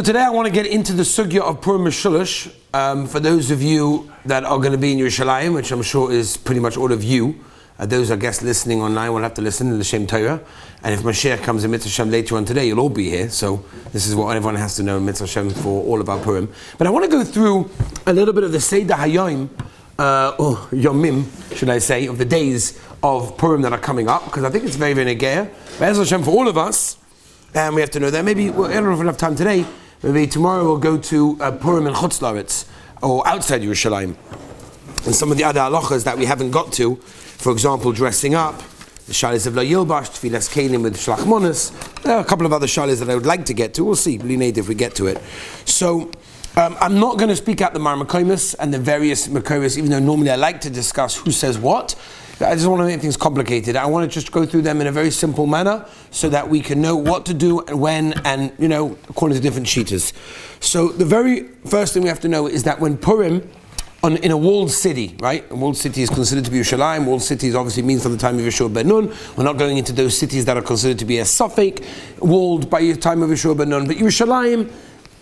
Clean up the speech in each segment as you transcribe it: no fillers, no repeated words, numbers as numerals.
So today I want to get into the sugya of Purim Mishulush. For those of you that are going to be in Yerushalayim, which I'm sure is pretty much all of you, those I guess listening online will have to listen to the Shem Torah. And if Mashiach comes in Mitzvah Shem later on today, you'll all be here. So this is what everyone has to know in Mitzvah Shem for all of our Purim. But I want to go through a little bit of the Seder Hayom, or Yomim, should I say, of the days of Purim that are coming up, because I think it's very, very negaya. Be'ez Hashem for all of us, and we have to know that. Maybe, I don't know if we have enough time today, maybe tomorrow we'll go to Purim in Chutz La'aretz, or outside Yerushalayim. And some of the other halachas that we haven't got to, for example, dressing up, the shalis of La Yilbash, Tfilas Kelim with Shlach Monas. There are a couple of other shalis that I would like to get to. We'll see, if we get to it. So, I'm not going to speak out the Marmakomis and the various Makomis, even though normally I like to discuss who says what. I just want to make things complicated. I want to just go through them in a very simple manner so that we can know what to do and when, and, according to different sheeters. So the very first thing we have to know is that when Purim, in a walled city, right? A walled city is considered to be Yerushalayim. Walled cities obviously mean from the time of Yeshua ben Nun. We're not going into those cities that are considered to be a suffix, walled by the time of Yeshua ben Nun. But Yerushalayim,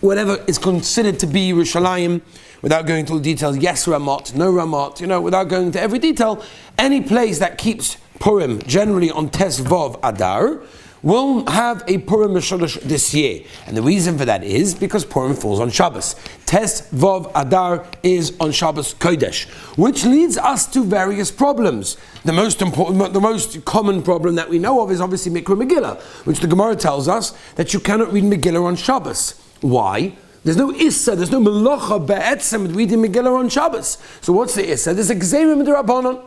whatever is considered to be Yerushalayim, without going into the details, yes Ramot, no Ramot, without going into every detail, any place that keeps Purim generally on Tes Vav Adar will have a Purim Mishulush this year. And the reason for that is because Purim falls on Shabbos. Tes Vav Adar is on Shabbos Kodesh, which leads us to various problems. The most common problem that we know of is obviously Mikra Megillah, which the Gemara tells us that you cannot read Megillah on Shabbos. Why? There's no Issa, there's no Melacha Be'etzem reading Megillah on Shabbos. So what's the Issa? There's a Gzerim D'Rabbanan.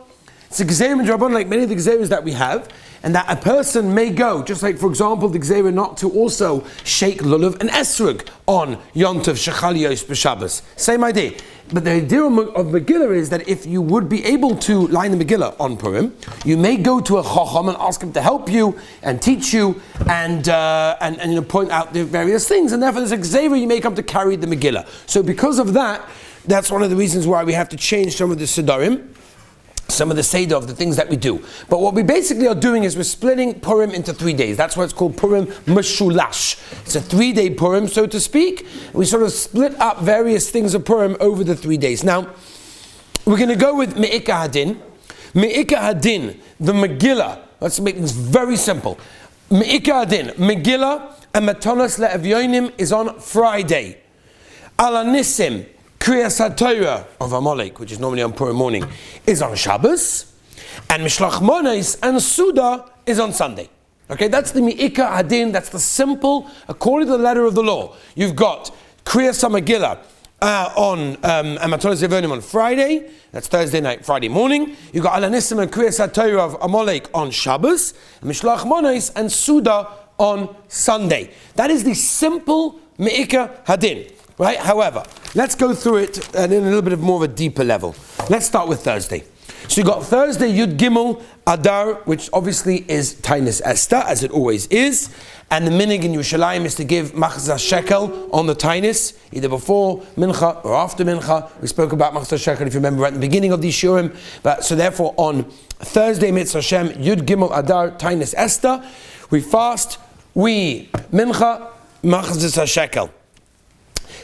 It's a Gzerim D'Rabbanan like many of the Gzeiros that we have, and that a person may go, just like for example the Gzeira not to also shake Lulav and Esrog on Yontov Shechal Yos B'Shabbos. Same idea. But the idea of Megillah is that if you would be able to line the Megillah on Purim, you may go to a Chacham and ask him to help you and teach you and point out the various things, and therefore there's a Gzeira you may come to carry the Megillah. So because of that, that's one of the reasons why we have to change some of the Siddharim, some of the Seder of the things that we do. But what we basically are doing is we're splitting Purim into 3 days. That's why it's called Purim Meshulash. It's a 3-day Purim, so to speak. We sort of split up various things of Purim over the 3 days. Now, we're going to go with Me'ika Hadin. Me'ika Hadin, the Megillah. Let's make things very simple. Me'ika Hadin, Megillah and Matanos Le'Evyonim is on Friday. Ala Nisim, Kriyas HaTorah of Amalek, which is normally on Purim morning, is on Shabbos, and Mishlach Monos and Suda is on Sunday. Okay, that's the Me'ika Hadin, that's the simple, according to the letter of the law. You've got Kriyas HaMegillah on Matanos Le'Evyonim on Friday, that's Thursday night, Friday morning. You've got Alanissim and Kriyas HaTorah of Amalek on Shabbos, and Mishlach Monos and Suda on Sunday. That is the simple Me'ika Hadin. Right? However, let's go through it in a little bit of more of a deeper level. Let's start with Thursday. So you got Thursday Yud Gimel Adar, which obviously is Tainis Esther, as it always is. And the minig in Yerushalayim is to give Machzah Shekel on the Tainis, either before Mincha or after Mincha. We spoke about Machzah Shekel, if you remember, at the beginning of these Shurim. So therefore, on Thursday, Mitzvah Hashem, Yud Gimel Adar, Tainis Esther, we fast, we Mincha, Machzah Shekel.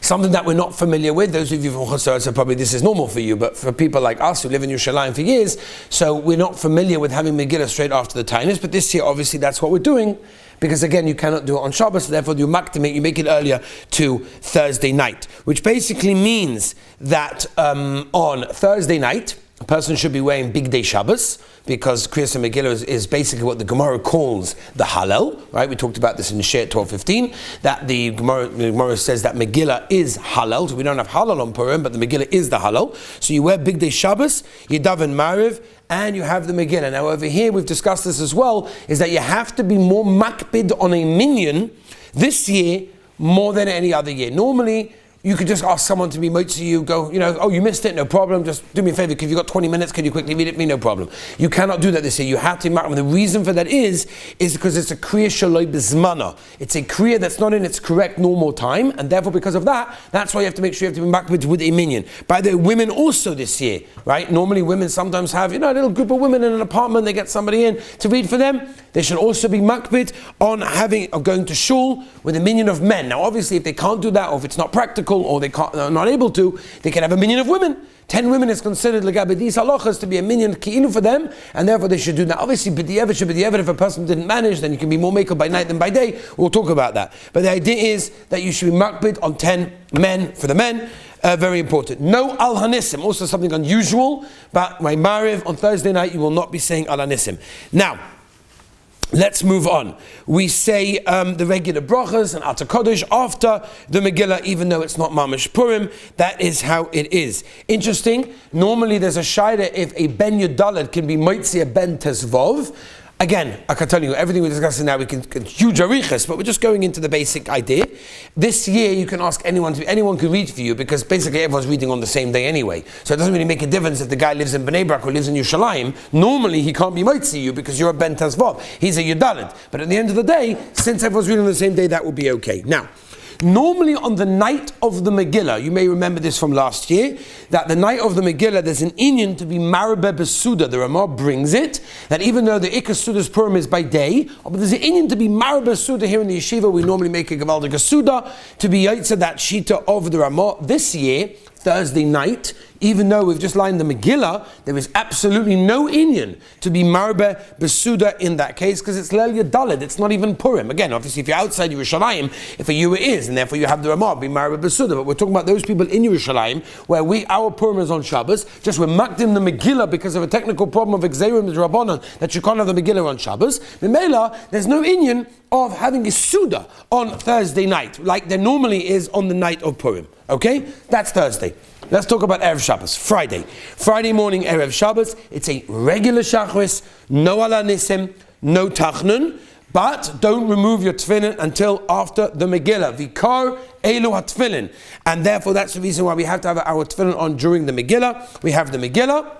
Something that we're not familiar with. Those of you from Chutz so probably this is normal for you, but for people like us who live in Yerushalayim for years, so we're not familiar with having Megillah straight after the Tainis, but this year obviously that's what we're doing, because again you cannot do it on Shabbos, so therefore you make it earlier to Thursday night, which basically means that on Thursday night, a person should be wearing Big Day Shabbos, because Kriyas Megillah is basically what the Gemara calls the Hallel, right? We talked about this in Sheh 12:15, that the Gemara says that Megillah is Hallel, so we don't have Hallel on Purim, but the Megillah is the Hallel. So you wear Big Day Shabbos, you daven Mariv, and you have the Megillah. Now over here, we've discussed this as well, is that you have to be more makpid on a minyan this year more than any other year. Normally, you could just ask someone to be moitzi you, go, oh, you missed it, no problem, just do me a favor, if you've got 20 minutes, can you quickly read it for me, no problem. You cannot do that this year, you have to, and the reason for that is because it's a kriya shaloi bizmana. It's a kriya that's not in its correct normal time, and therefore because of that, that's why you have to make sure you have to be back with a minion. By the way, women also this year, right? Normally women sometimes have, a little group of women in an apartment, they get somebody in to read for them. They should also be makbid on going to shul with a minion of men. Now obviously if they can't do that, or if it's not practical, or they're not able to, they can have a minion of women. 10 women is considered legabedis halachas to be a minion ki'inu for them, and therefore they should do that. Obviously, b'di'evet should be b'di'evet. If a person didn't manage, then you can be more makel by night than by day. We'll talk about that. But the idea is that you should be makbid on 10 men for the men. Very important. No al hanissim, also something unusual, but my mariv on Thursday night you will not be saying al hanissim. Now, let's move on. We say the regular brachas and Atar Kodesh after the Megillah, even though it's not Mamish Purim. That is how it is. Interesting. Normally there's a shaila if a ben Yudalad can be moitzi a ben Tesvov. Again, I can tell you, everything we're discussing now, we can huge arichas, but we're just going into the basic idea. This year, you can ask anyone can read for you, because basically everyone's reading on the same day anyway. So it doesn't really make a difference if the guy lives in Bnei Brak or lives in Yerushalayim. Normally, he can't be moitzi you because you're a ben Tazvov. He's a Yudalit. But at the end of the day, since everyone's reading on the same day, that will be okay. Now, normally on the night of the Megillah, you may remember this from last year, that the night of the Megillah there's an inyan to be marabeh besuda. The Ramah brings it, that even though the Ikar Suda's Purim is by day, but there's an inyan to be marabeh besuda. Here in the yeshiva we normally make a Gavaldik Suda to be Yaitza, that Shita of the Ramah. This year, Thursday night, even though we've just lined the Megillah, there is absolutely no inyan to be marabeh besuda in that case, because it's Leil Yadalid, it's not even Purim. Again, obviously if you're outside Yerushalayim, if a you it is, and therefore you have the Ramah, be marabeh besuda. But we're talking about those people in Yerushalayim, where our Purim is on Shabbos, just we're makdim the Megillah because of a technical problem of Exerim Rabbanan, that you can't have the Megillah on Shabbos. Memela, there's no inyan of having a Suda on Thursday night, like there normally is on the night of Purim. Okay? That's Thursday. Let's talk about Erev Shabbos, Friday. Friday morning, Erev Shabbos, it's a regular Shachris, no ala nisim, no tachnun, but don't remove your tefillin until after the Megillah. Vikar elu ha-tefillin. And therefore, that's the reason why we have to have our tefillin on during the Megillah. We have the Megillah.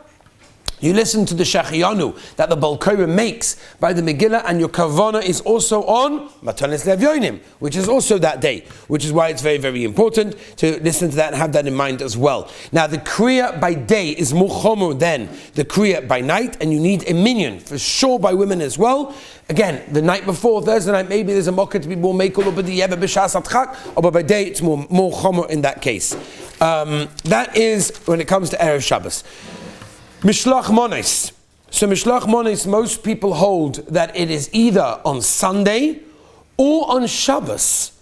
You listen to the Shachiyanu that the Balkoira makes by the Megillah, and your Kavana is also on Matanis Levyonim, which is also that day, which is why it's very, very important to listen to that and have that in mind as well. Now, the Kriya by day is more chomer than the Kriya by night, and you need a minion, for sure by women as well. Again, the night before, Thursday night, maybe there's a mocker to be more mekel, or but by day it's more chomer in that case. That is when it comes to Erev Shabbos. Mishlach Mones. So Mishlach Mones, most people hold that it is either on Sunday or on Shabbos.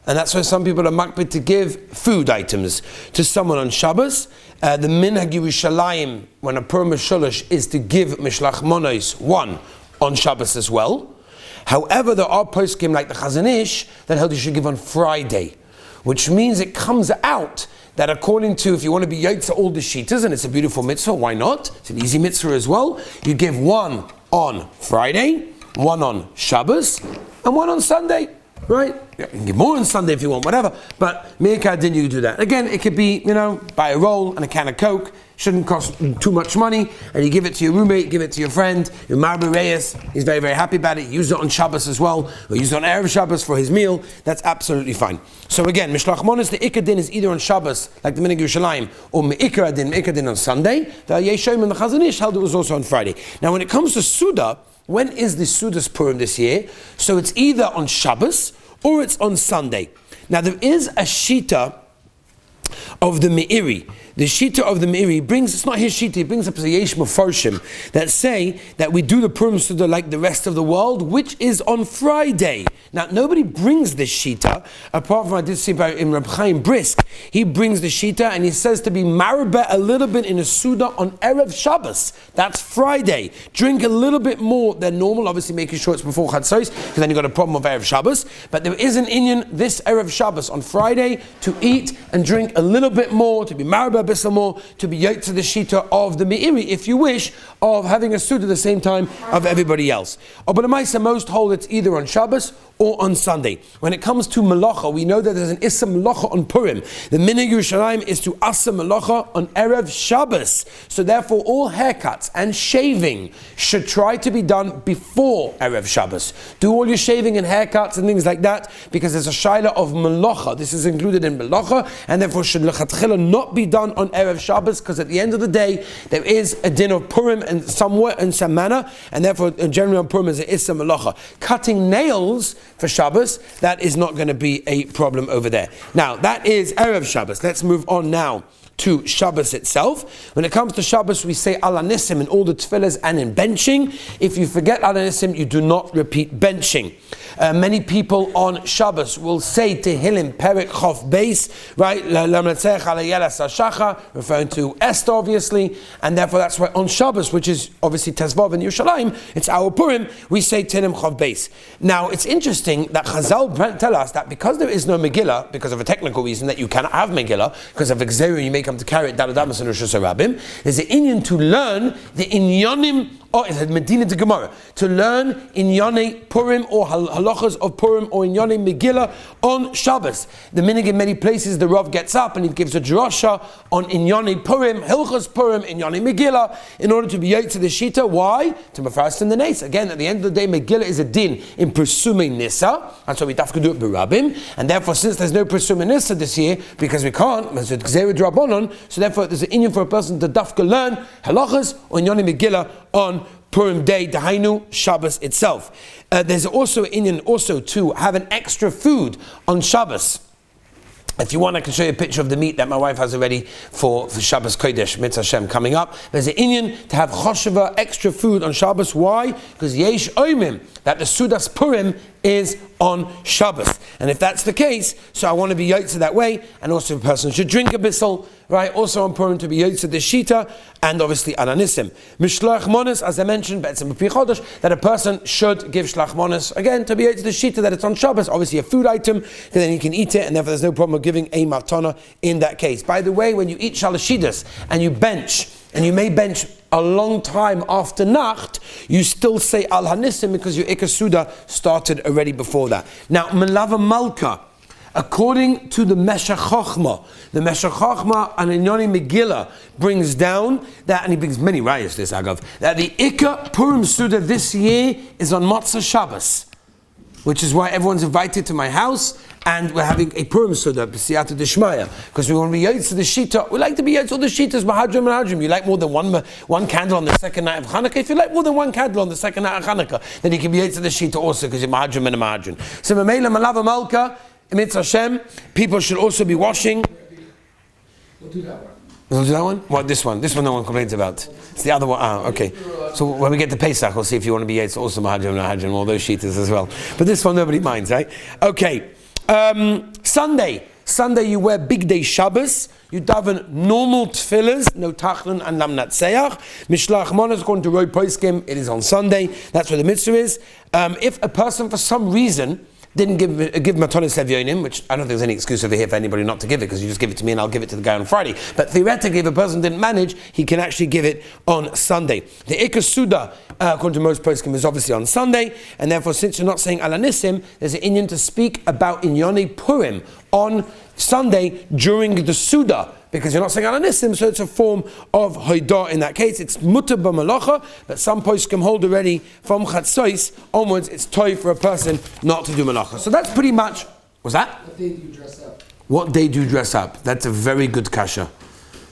And that's why some people are makbid to give food items to someone on Shabbos. The Minhag Yerushalayim, when a Purim Shulish, is to give Mishlach Mones one on Shabbos as well. However, there are poskim like the Chazon Ish that held you should give on Friday, which means it comes out that according to, if you want to be Yaitza all the Shitas, and it's a beautiful mitzvah, why not? It's an easy mitzvah as well. You give one on Friday, one on Shabbos, and one on Sunday, right? You can give more on Sunday if you want, whatever, but Me'ikad din you do that. Again, it could be, buy a roll and a can of Coke, shouldn't cost too much money, and you give it to your roommate, give it to your friend, your Marbe Reyes, he's very, very happy about it, use it on Shabbos as well, or use it on Erev Shabbos for his meal, that's absolutely fine. So again, Mishlach Monos, the Ikar din is either on Shabbos, like the Minhag Yerushalayim, or Me'ikar din on Sunday. The Yeshayim and the Chazon Ish held it was also on Friday. Now when it comes to Suda, when is the Suda's Purim this year? So it's either on Shabbos, or it's on Sunday. Now there is a Shita of the Meiri. The Shita of the Meiri brings, it's not his Shita, he brings up the Yesh Mefarshim that say that we do the Purim Suda like the rest of the world, which is on Friday. Now, nobody brings this Shita, apart from I did see by in Reb Chaim Brisk, he brings the Shita and he says to be marabeh a little bit in a Suda on Erev Shabbos. That's Friday. Drink a little bit more than normal, obviously making sure it's before Chatzos, because then you've got a problem of Erev Shabbos. But there is an inyan this Erev Shabbos on Friday to eat and drink a little bit more, to be marabeh bit more to be yoked to the shita of the Meiri, if you wish, of having a suda the same time of everybody else. But the Maisa most hold it's either on Shabbos or on Sunday. When it comes to Malacha, we know that there's an Issa Malacha on Purim. The Minhag Yerushalayim is to Asa Malacha on Erev Shabbos. So therefore, all haircuts and shaving should try to be done before Erev Shabbos. Do all your shaving and haircuts and things like that, because there's a shaila of Malacha. This is included in Malacha, and therefore should lechatchila not be done on Erev Shabbos, because at the end of the day, there is a din of Purim in some manner, and therefore generally on Purim is an Issa Malacha. Cutting nails for Shabbos, that is not going to be a problem over there. Now, that is Erev Shabbos. Let's move on now to Shabbos itself. When it comes to Shabbos, we say Al Hanissim in all the tefillahs and in benching. If you forget Al Hanissim, you do not repeat benching. Many people on Shabbos will say Tehillim Perek Chof Beis, right? Referring to Esther, obviously, and therefore that's why on Shabbos, which is obviously Tezvav in Yerushalayim, it's our Purim, we say Tehillim Chof Beis. Now, it's interesting that Chazal tell us that because there is no Megillah, because of a technical reason that you cannot have Megillah, because of Exeru, you may come to carry it, Daladamas and Rosh Hashanah, there's an Inyan to learn the Inyanim. Oh, it's Medina to Gemara. To learn Inyane Purim or halachas of Purim or Inyane Megillah on Shabbos. The minhag in many places, the Rav gets up and he gives a drasha on Inyane Purim, Hilchas Purim, Inyane Megillah, in order to be yoked to the Shita. Why? To Mefaras in the Nes. Again, at the end of the day, Megillah is a din in Presumei Nisa, and so we have to do it B'Rabim, and therefore, since there's no Presumei Nisa this year, because we can't, so therefore there's an Inyan for a person to dafka learn halachas or Inyane Megillah on Purim Day, Dahainu, Shabbos itself. There's also an Inyan also to have an extra food on Shabbos. If you want, I can show you a picture of the meat that my wife has already for Shabbos Kodesh, Mitzvah Hashem, coming up. There's an Inyan to have chosheva, extra food on Shabbos. Why? Because Yesh Oimim, that the Sudas Purim is on Shabbos. And if that's the case, so I want to be yoked to that way, and also a person should drink a bissel, right? Also on Purim to be yoked to the Shita, and obviously Al Hanissim. Mishlach Monos, as I mentioned, that a person should give Shlach Monos, again, to be yoked to the Shita, that it's on Shabbos, obviously a food item, and then you can eat it, and therefore there's no problem of giving a matana in that case. By the way, when you eat Shalashidas, and you bench, and you may bench a long time after Nacht, you still say Al Hanissim because your Ikasuda started already before that. Now, Melava Malka, according to the Meshech Chochma and Inyani Megillah brings down that, and he brings many rayas this Agav, that the Ikka Purim Suda this year is on Matzah Shabbos, which is why everyone's invited to my house, and we're having a Purim Suda, B'siyata Deshmaya, because we want to be yotz to the Shita. We like to be yotz to the Shitas, Mahadrim and Hadrim. You like more than one candle on the second night of Hanukkah? If you like more than one candle on the second night of Hanukkah, then you can be yotz to the Shita also, because you're Mahadrim and a Mahadrim. So, Mamela Malava Malka, Mitzvah Hashem, people should also be washing. We'll do that one. We'll do that one? What, this one? This one no one complains about. It's the other one. Ah, okay. So when we get to Pesach, we'll see if you want to be Yates, also Mahadrim and Mahadrim, all those Shitas as well. But this one nobody minds, right? Okay. Sunday. Sunday you wear big day Shabbos. You daven normal tefillahs, no tachlin and lamnat seach. Mishlach Monos, according to Roy Poiskim, it is on Sunday. That's where the mitzvah is. If a person for some reason didn't give Matonis Levyonim, which I don't think there's any excuse over here for anybody not to give it, because you just give it to me and I'll give it to the guy on Friday. But theoretically, if a person didn't manage, he can actually give it on Sunday. The Ikka Suda, according to most poskim, is obviously on Sunday, and therefore, since you're not saying Al Hanissim, there's an Inyan to speak about Inyane Purim on Sunday during the Suda, because you're not saying Al Hanissim, so it's a form of Hoidah in that case. It's Mutter B'Malacha, but some poskim hold already from Chatzos onwards, it's toy for a person not to do Malacha. So that's pretty much, what's that? What day do you dress up? What day do you dress up? That's a very good kasha.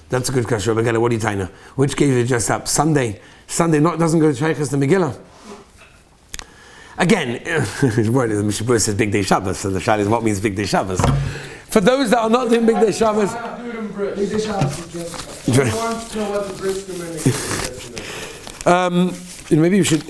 That's a good kasha. Rabbi Gela, what do you tell? Which day do you dress up? Sunday. Sunday doesn't go to Shaykhas the Megillah. Again, the word is Mishabur says Big Day Shabbos, so the shayla is what means Big Day Shabbos. For those that are not doing Big Day Shabbos, Big Day Shabbos is just wants to know what the bris community maybe you should,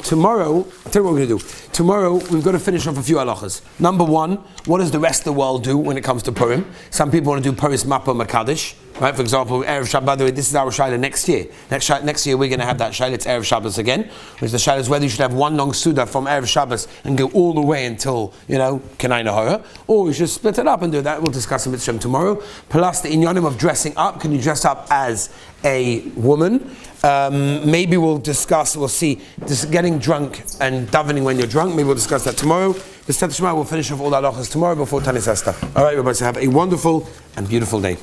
tomorrow, I'll tell you what we're going to do. tomorrow we've got to finish off a few halachas. Number one, what does the rest of the world do when it comes to Purim? Some people want to do Puris Mappa Makadish, right? For example, Erev Shabbat. By the way, this is our Shaila next year. Next year we're going to have that Shaila. It's Erev Shabbos again. Which the Shaila is whether you should have one long Suda from Erev Shabbos and go all the way until, Kenai Nahara, or you should split it up and do that. We'll discuss in Mitzvah tomorrow. Plus the inyanim of dressing up. Can you dress up as a woman? Maybe we'll see this getting drunk and davening when you're drunk. Maybe we'll discuss that tomorrow. We'll finish off all the halachas tomorrow before Tanis Esther. All right, everybody, so have a wonderful and beautiful day.